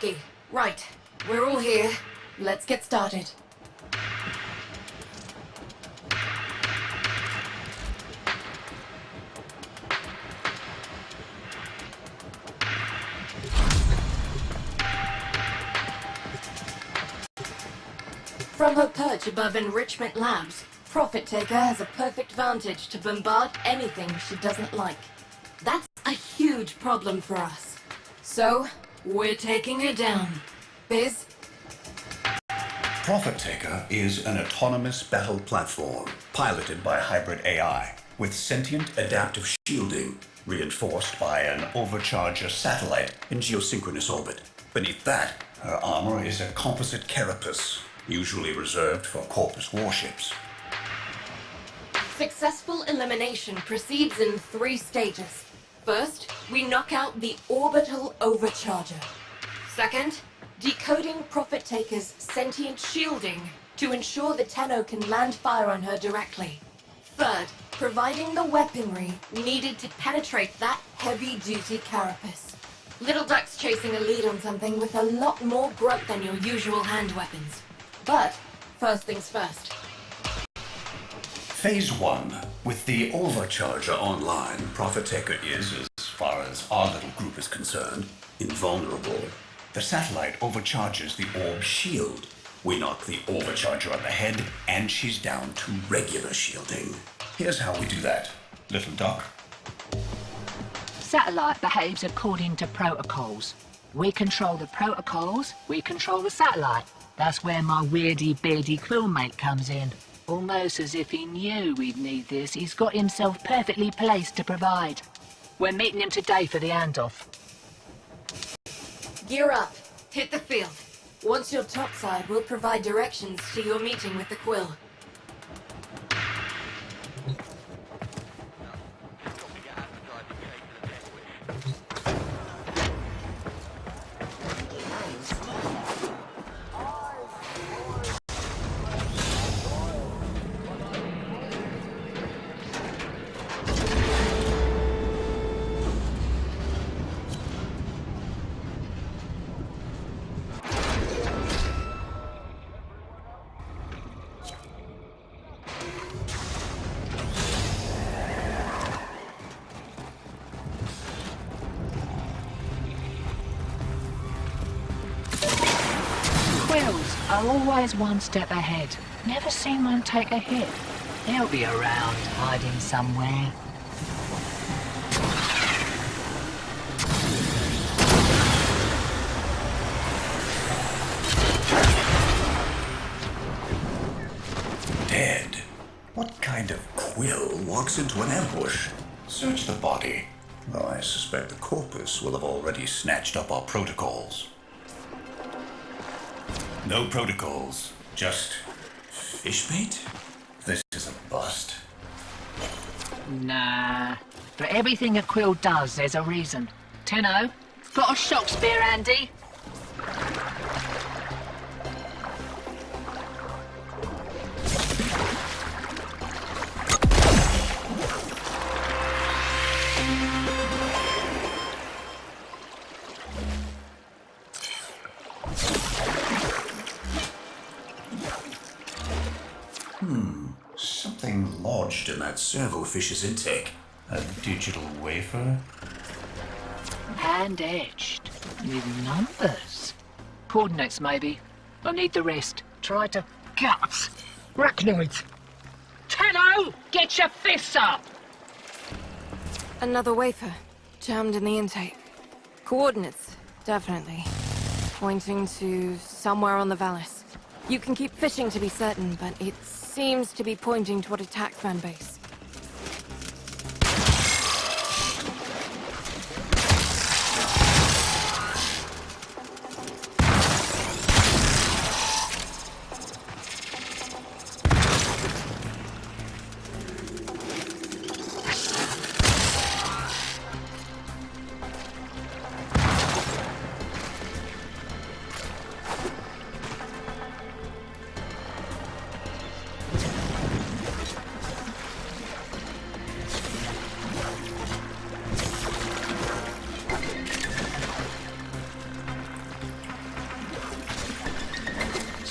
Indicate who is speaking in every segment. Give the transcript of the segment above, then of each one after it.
Speaker 1: lucky. Right, we're all here. Let's get started. From her perch above Enrichment Labs, Profit Taker has a perfect vantage to bombard anything she doesn't like. That's a huge problem for us. So, we're taking her down. Biz?
Speaker 2: Profit Taker is an autonomous battle platform piloted by hybrid AI with sentient adaptive shielding reinforced by an overcharger satellite in geosynchronous orbit. Beneath that, her armor is a composite carapace, usually reserved for Corpus warships.
Speaker 1: Successful elimination proceeds in 3 stages. First, we knock out the orbital overcharger. Second, decoding Profit Taker's sentient shielding to ensure the Tenno can land fire on her directly. Third, providing the weaponry needed to penetrate that heavy-duty carapace. Little Duck's chasing a lead on something with a lot more grunt than your usual hand weapons. But, first things first.
Speaker 2: Phase 1. With the overcharger online, Profit Taker is, as far as our little group is concerned, invulnerable. The satellite overcharges the orb shield. We knock the overcharger on the head, and she's down to regular shielding. Here's how we do that. Little Duck.
Speaker 3: Satellite behaves according to protocols. We control the protocols, we control the satellite. That's where my weirdy-beardy quillmate comes in. Almost as if he knew we'd need this, he's got himself perfectly placed to provide. We're meeting him today for the handoff.
Speaker 1: Gear up. Hit the field. Once you're topside, we'll provide directions to your meeting with the Quill.
Speaker 3: Quills are always one step ahead. Never seen one take a hit. They'll be around, hiding somewhere.
Speaker 2: Dead. What kind of quill walks into an ambush? Search the body. Though I suspect the corpus will have already snatched up our protocols. No protocols, just fish bait? This is a bust.
Speaker 3: Nah. For everything a quill does, there's a reason. Tenno, got a shock spear handy?
Speaker 2: Something lodged in that servofish's intake. A digital wafer?
Speaker 3: Hand-etched. With numbers. Coordinates, maybe. I need the rest. Try to gut. Arachnoids. Tenno, get your fists up!
Speaker 1: Another wafer. Jammed in the intake. Coordinates, definitely. Pointing to somewhere on the Valis. You can keep fishing to be certain, but it seems to be pointing toward a taxman base.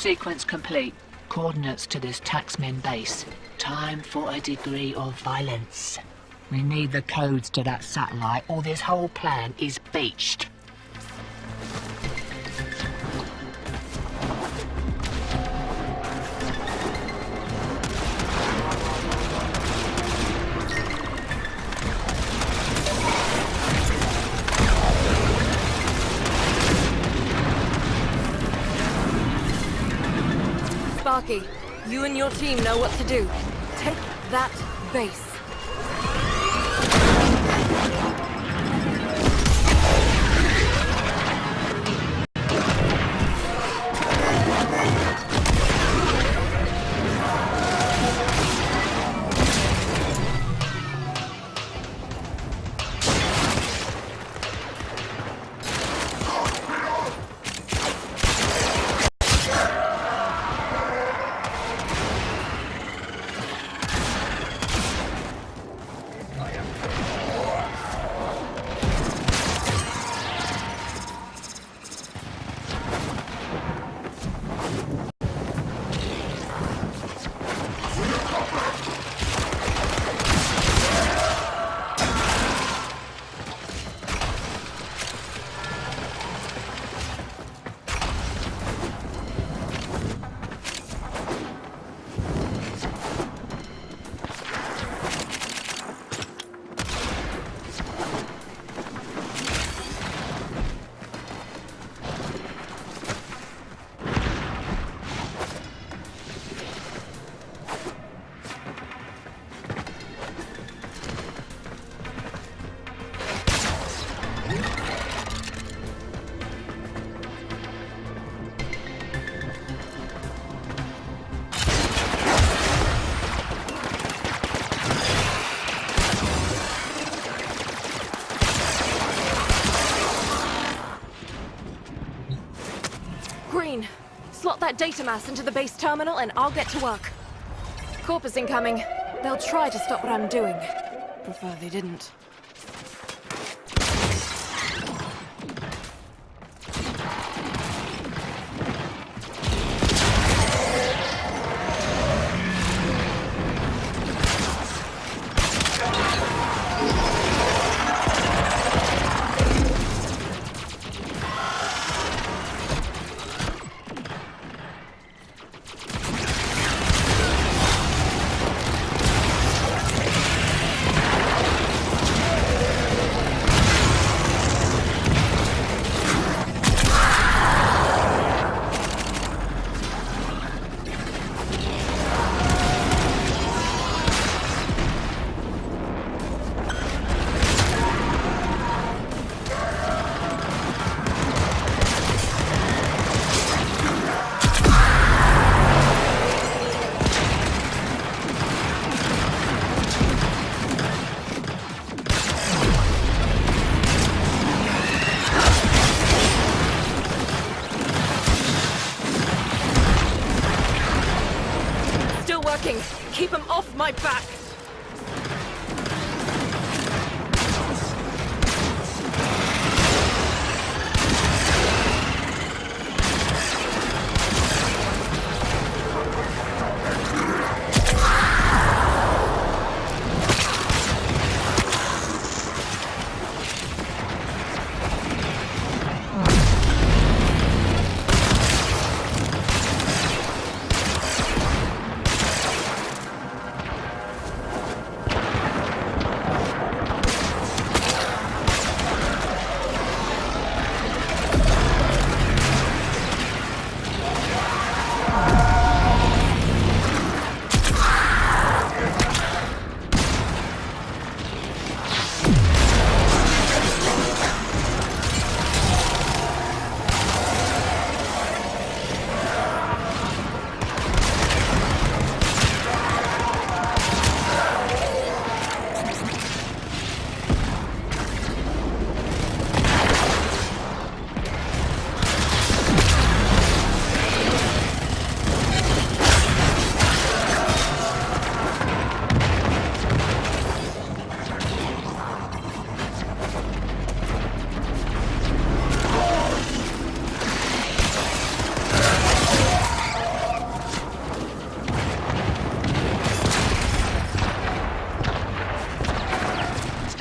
Speaker 3: Sequence complete. Coordinates to this taxman base. Time for a degree of violence. We need the codes to that satellite or this whole plan is beached.
Speaker 1: Sparky, you and your team know what to do. Take that base. Green, slot that data mass into the base terminal and I'll get to work. Corpus incoming. They'll try to stop what I'm doing. Prefer they didn't. Keep him off my back!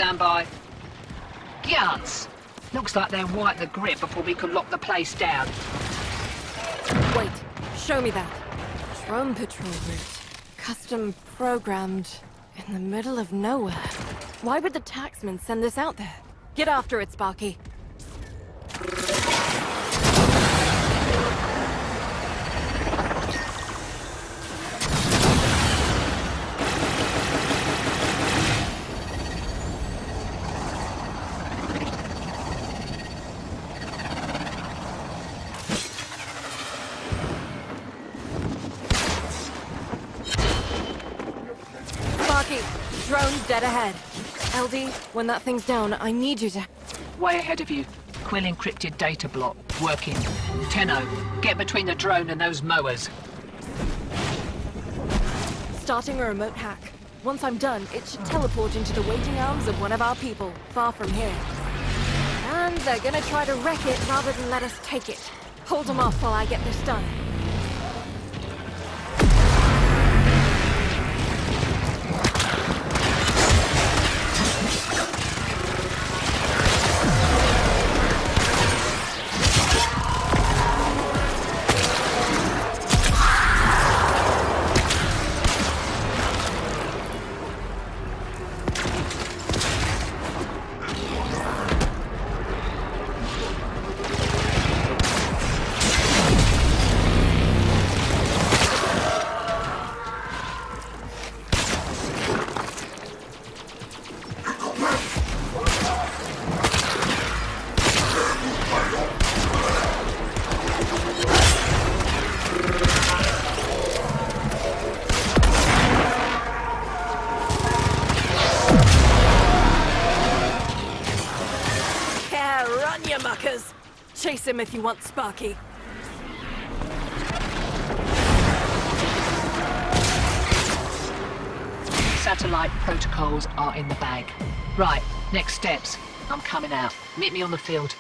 Speaker 3: stand by. Guts! Looks like they'll wipe the grip before we can lock the place down.
Speaker 1: Wait, show me that. Drone patrol route. Custom programmed in the middle of nowhere. Why would the taxman send this out there? Get after it, Sparky. Sparky, drone's dead ahead. LD, when that thing's down, I need you to...
Speaker 3: Way ahead of you. Quill encrypted data block. Working. Tenno, get between the drone and those mowers.
Speaker 1: Starting a remote hack. Once I'm done, it should teleport into the waiting arms of one of our people, far from here. And they're gonna try to wreck it rather than let us take it. Hold them off while I get this done. Muckers! Chase him if you want, Sparky.
Speaker 3: Satellite protocols are in the bag. Right, next steps. I'm coming out. Meet me on the field.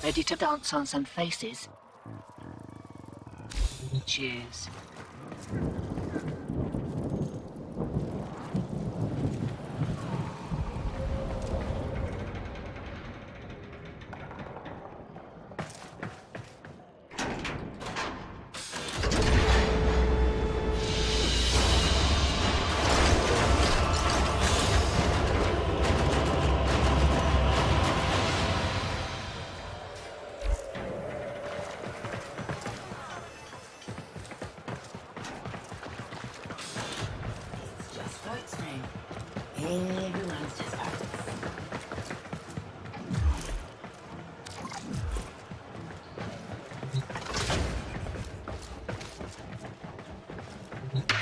Speaker 3: Ready to dance on some faces? Cheers.
Speaker 4: Everyone's just artists.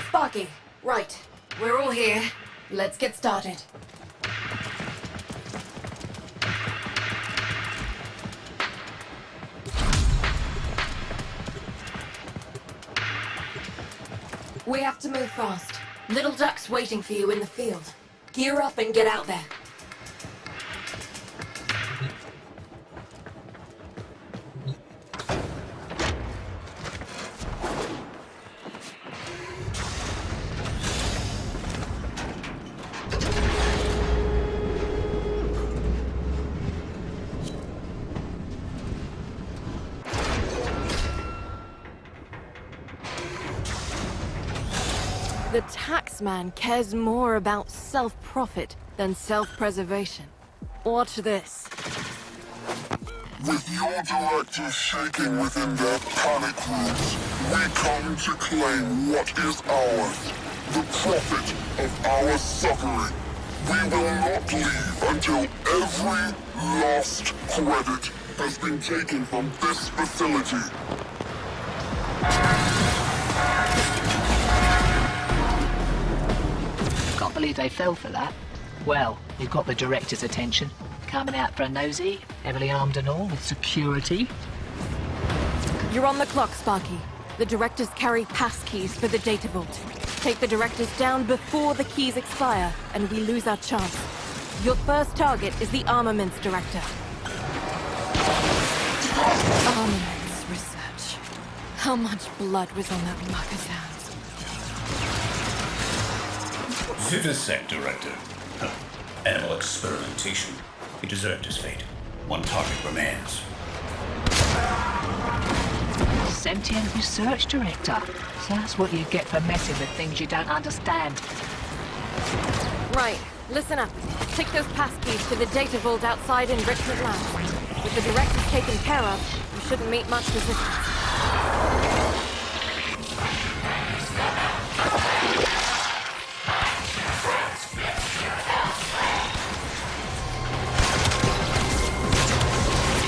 Speaker 1: Sparky, right. We're all here. Let's get started. We have to move fast. Little Duck's waiting for you in the field. Gear up and get out there. The taxman cares more about self-profit than self-preservation. Watch this.
Speaker 5: With your directors shaking within their panic rooms, we come to claim what is ours. The profit of our suffering. We will not leave until every lost credit has been taken from this facility.
Speaker 3: Can't believe they fell for that. Well, you've got the director's attention. Coming out for a nosy, heavily armed and all, with security.
Speaker 1: You're on the clock, Sparky. The directors carry pass keys for the data vault. Take the directors down before the keys expire, and we lose our chance. Your first target is the armaments director. Armaments research. How much blood was on that mucker's hands?
Speaker 2: Vivisect Director. Huh. Animal experimentation. He deserved his fate. One target remains.
Speaker 3: Sentient Research Director. So that's what you get for messing with things you don't understand.
Speaker 1: Right, listen up. Take those passkeys to the data vault outside Enrichment Labs. With the directors taken care of, you shouldn't meet much resistance.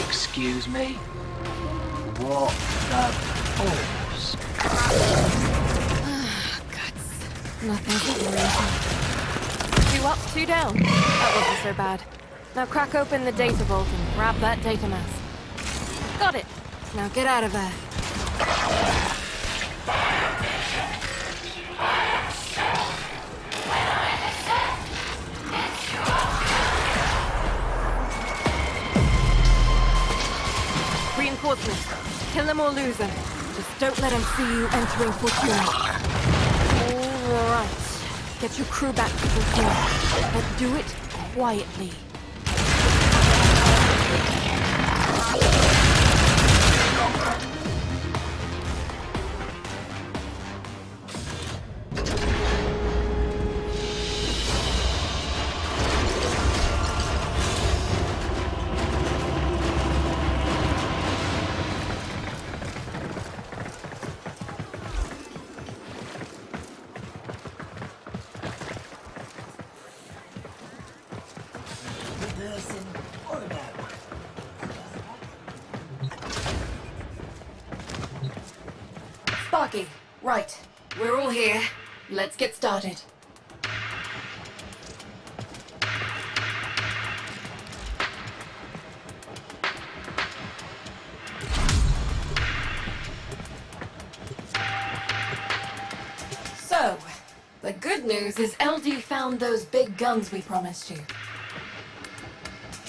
Speaker 3: Excuse me? What the balls?
Speaker 1: Guts. Nothing to worry about. 2 up, 2 down. That wasn't so bad. Now crack open the data vault and grab that data mass. Got it. Now get out of there. Reinforcements. Kill them or lose them. Just don't let them see you entering Fortuna. Alright. Get your crew back to Fortuna. But do it quietly. Sparky, right. We're all here. Let's get started. So, the good news is LD found those big guns we promised you.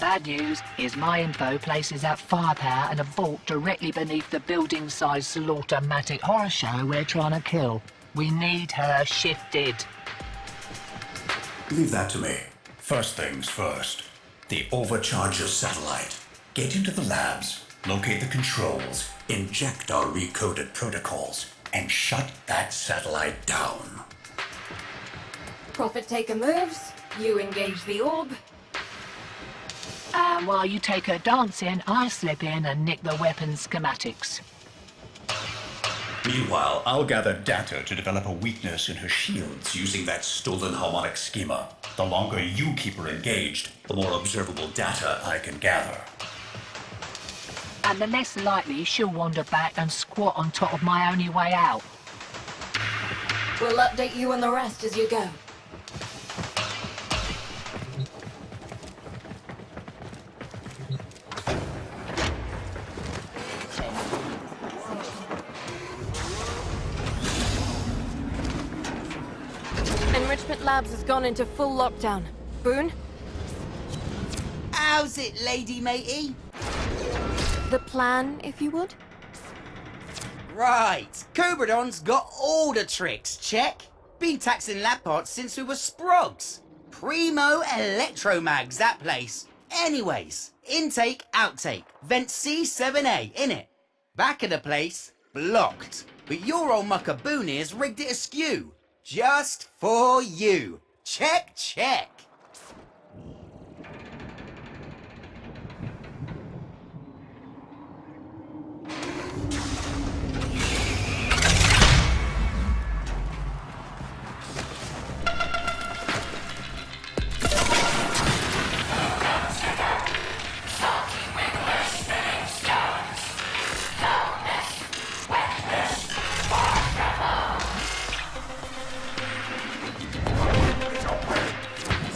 Speaker 3: Bad news is my info places that firepower in a vault directly beneath the building-sized slaughter-matic horror show we're trying to kill. We need her shifted.
Speaker 2: Leave that to me. First things first. The Overcharger satellite. Get into the labs, locate the controls, inject our recoded protocols, and shut that satellite down.
Speaker 1: Profit taker moves, you engage the orb.
Speaker 3: And while you take her dancing, I slip in and nick the weapon schematics.
Speaker 2: Meanwhile, I'll gather data to develop a weakness in her shields using that stolen harmonic schema. The longer you keep her engaged, the more observable data I can gather.
Speaker 3: And the less likely she'll wander back and squat on top of my only way out.
Speaker 1: We'll update you on the rest as you go. Enrichment Labs has gone into full lockdown. Boone?
Speaker 4: How's it, lady matey?
Speaker 1: The plan, if you would?
Speaker 4: Right. Cobradon's got all the tricks, check. Been taxing lab parts since we were sprogs. Primo electromags, that place. Anyways, intake, outtake. Vent C7A, innit? Back of the place, blocked. But your old mucker Boone here's rigged it askew. Just for you. Check, check.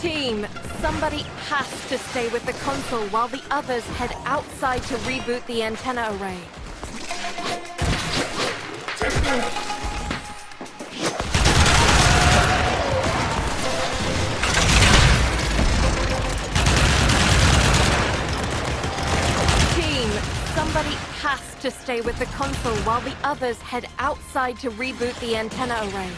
Speaker 1: Team, somebody has to stay with the console while the others head outside to reboot the antenna array. Team, somebody has to stay with the console while the others head outside to reboot the antenna array.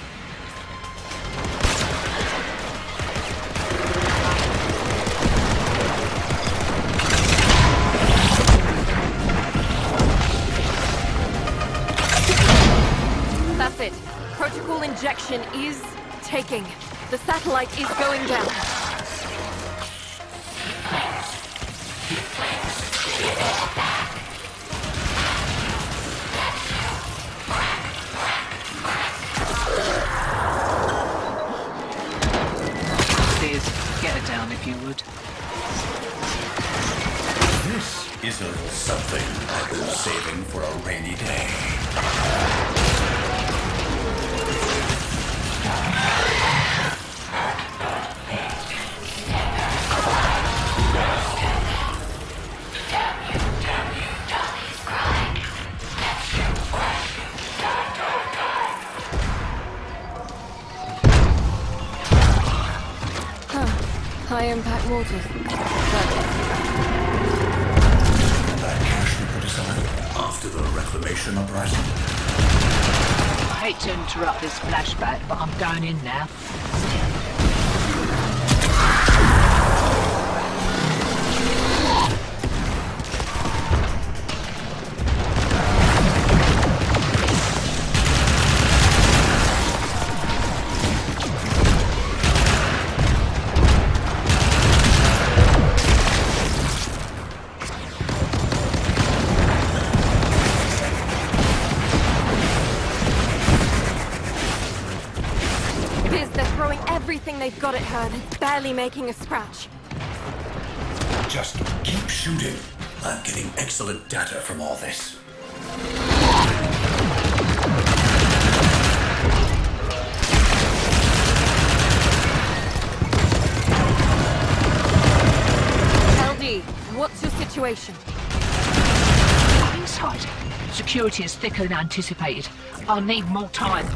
Speaker 1: That's it. Protocol injection is taking. The satellite is going down.
Speaker 3: Get her down if you would.
Speaker 2: This is a little something I've been saving for a rainy day.
Speaker 1: High-impact mortars.
Speaker 2: That cash we put aside after the reclamation uprising.
Speaker 3: I hate to interrupt this flashback, but I'm going in now.
Speaker 1: They've got it, Hearn. It's barely making a scratch.
Speaker 2: Just keep shooting. I'm getting excellent data from all this.
Speaker 1: LD, what's your situation?
Speaker 3: Inside. Security is thicker than anticipated. I'll need more time.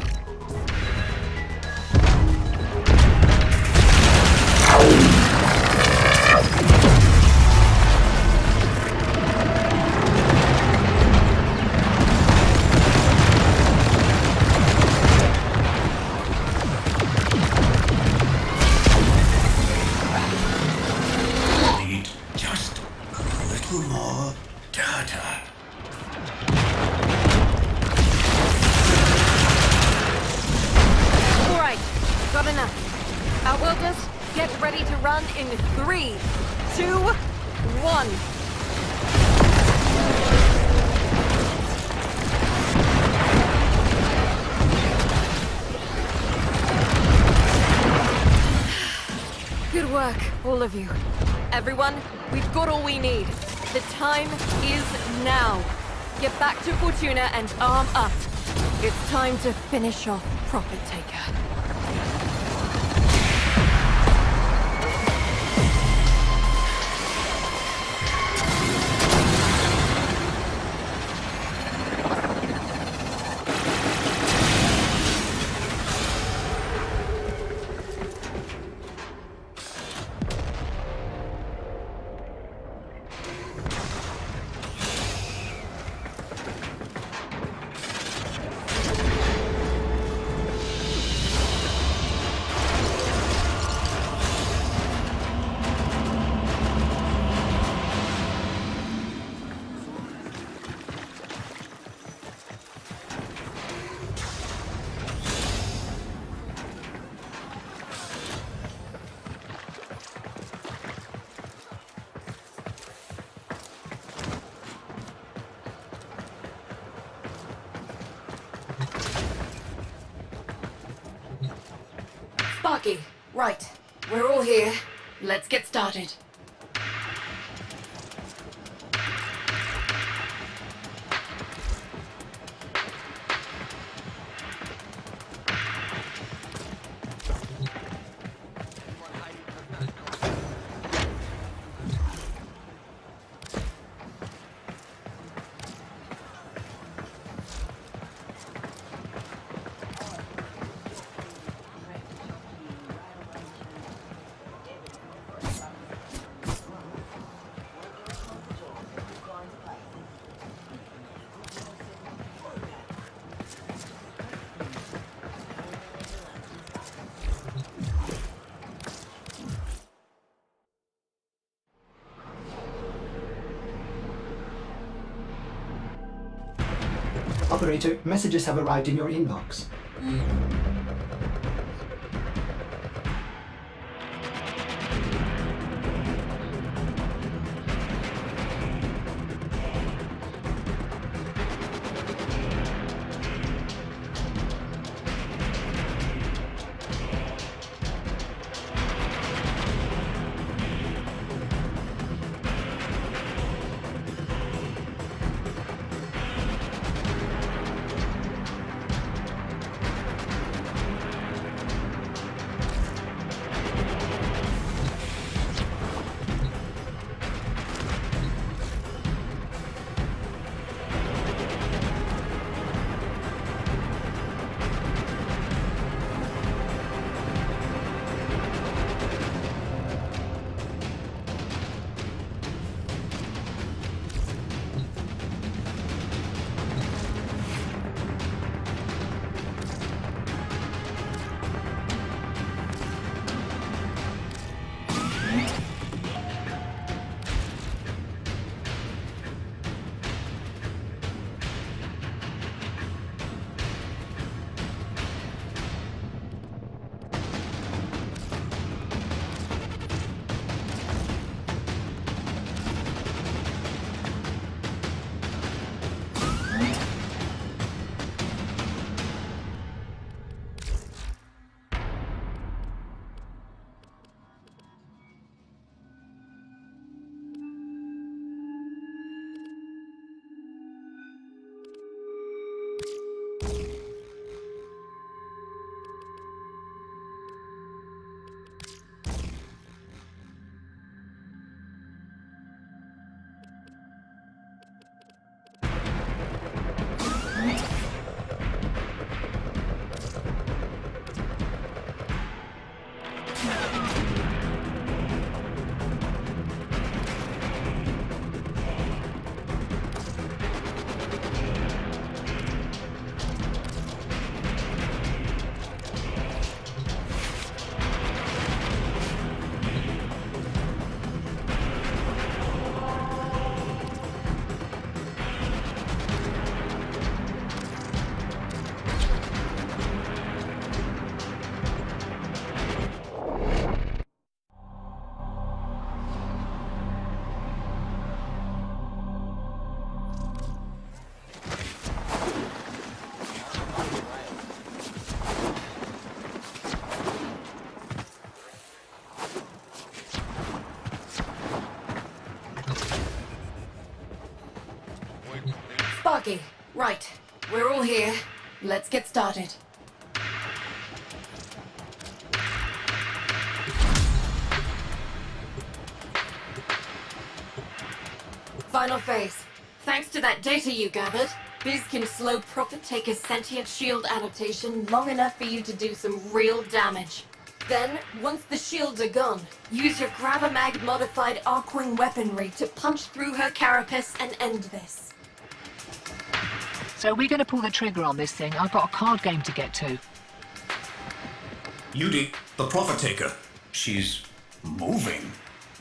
Speaker 1: In 3, 2, 1. Good work, all of you. Everyone, we've got all we need. The time is now. Get back to Fortuna and arm up. It's time to finish off Profit Taker. Sparky, right. We're all here. Let's get started.
Speaker 6: Operator, messages have arrived in your inbox.
Speaker 1: Sparky, right. We're all here. Let's get started. Final phase. Thanks to that data you gathered, Biz can slow Prophet Taker's sentient shield adaptation long enough for you to do some real damage. Then, once the shields are gone, use your Gravamag-modified Arcwing weaponry to punch through her carapace and end this.
Speaker 3: So we're going to pull the trigger on this thing. I've got a card game to get to.
Speaker 2: Yudi, the Prophet Taker. She's moving.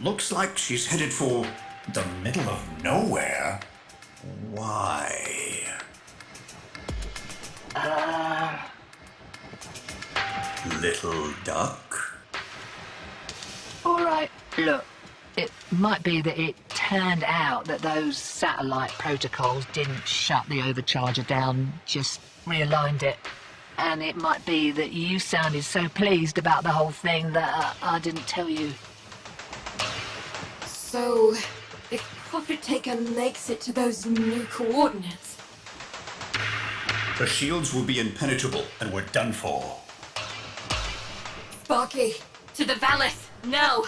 Speaker 2: Looks like she's headed for the middle of nowhere. Why? Little duck?
Speaker 3: Alright, look. It might be that it turned out that those satellite protocols didn't shut the overcharger down, just realigned it. And it might be that you sounded so pleased about the whole thing that I didn't tell you.
Speaker 1: So, if Prophet Taker makes it to those new coordinates...
Speaker 2: The shields will be impenetrable, and we're done for.
Speaker 1: Sparky, to the Valith, now!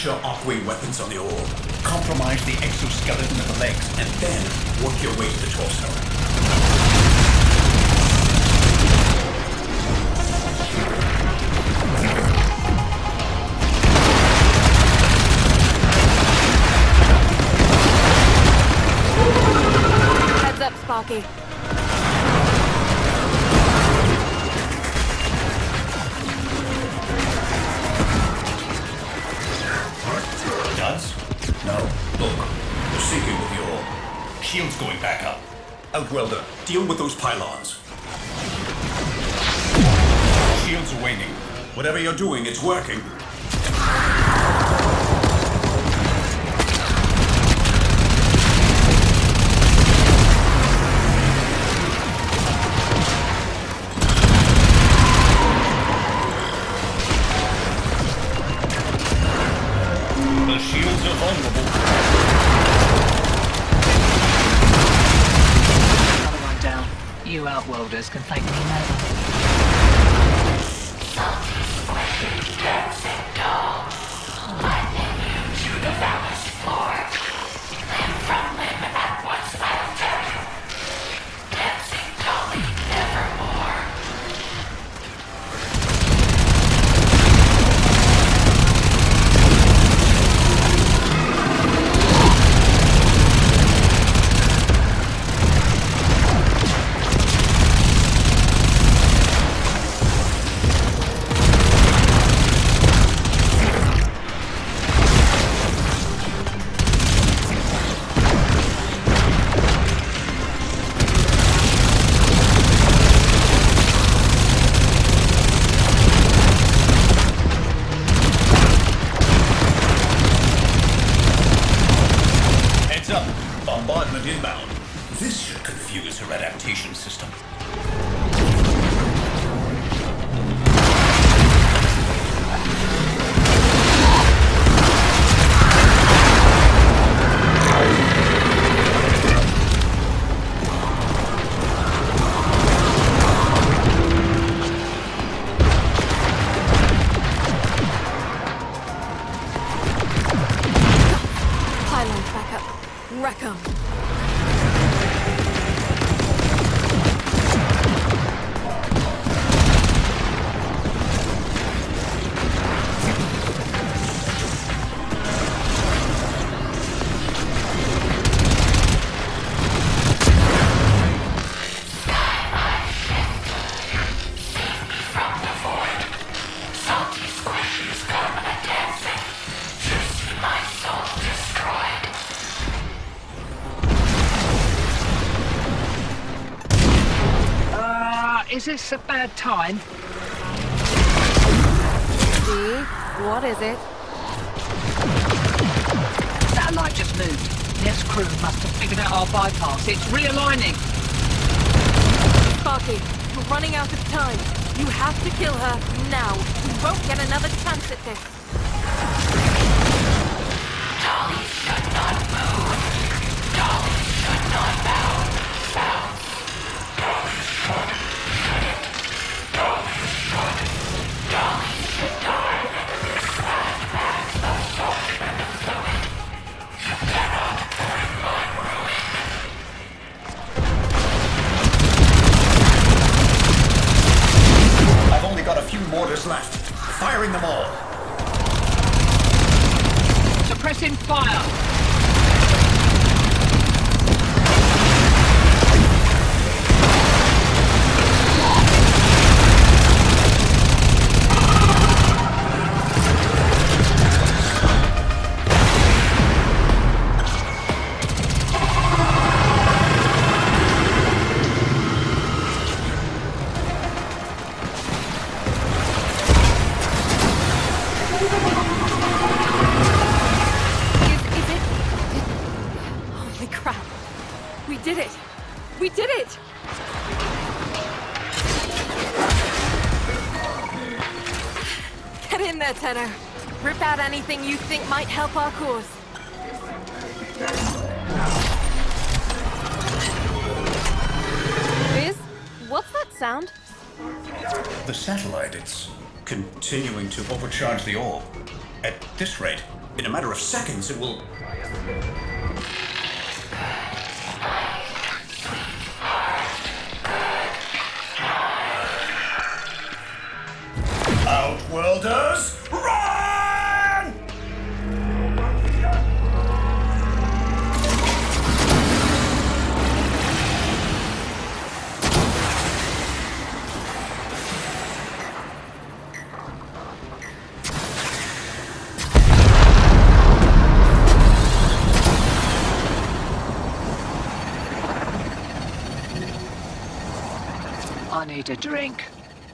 Speaker 2: Launch your arcwing weapons on the orb. Compromise the exoskeleton of the legs, and then work your way to the torso.
Speaker 1: Heads up, Sparky.
Speaker 2: Duds? No. Look, we're sinking with the orb. Shield's going back up. Outwelder, deal with those pylons. Shields are waning. Whatever you're doing, it's working. The shields are vulnerable.
Speaker 3: Another one down. You outworlders can thank me later.
Speaker 2: Bombardment inbound. This should confuse her adaptation system.
Speaker 1: Pylons back up. Wreck 'em.
Speaker 3: Is this a bad time?
Speaker 1: See? What is it?
Speaker 3: Satellite just moved. This crew must have figured out our bypass. It's realigning.
Speaker 1: Sparky, we're running out of time. You have to kill her now. We won't get another chance at this.
Speaker 3: Dolly should not move. Dolly should not bounce. Dolly should. Dolly should die. This flashback of Fortuna fluid. You cannot burn my ruin.
Speaker 2: I've only got a few mortars left. Firing them all.
Speaker 3: Suppressing fire.
Speaker 1: Holy crap. We did it. We did it! Get in there, Tenor. Rip out anything you think might help our cause. Biz, what's that sound?
Speaker 2: The satellite, it's continuing to overcharge the orb. At this rate, In a matter of seconds, it will... Outworlders, run!
Speaker 3: I need a drink.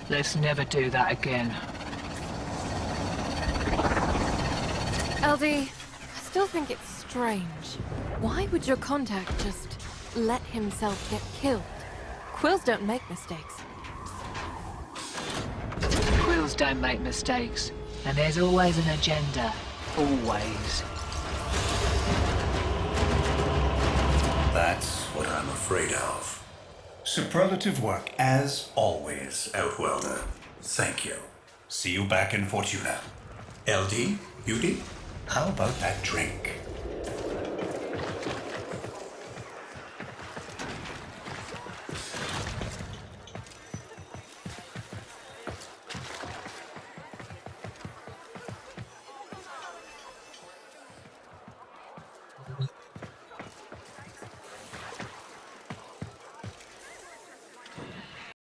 Speaker 3: Let's never do that again.
Speaker 1: LD, I still think it's strange. Why would your contact just let himself get killed? Quills don't make mistakes.
Speaker 3: Quills don't make mistakes, and there's always an agenda. Always.
Speaker 2: That's what I'm afraid of. Superlative work, as always, Outworlder. Thank you. See you back in Fortuna. LD, Beauty, how about that drink?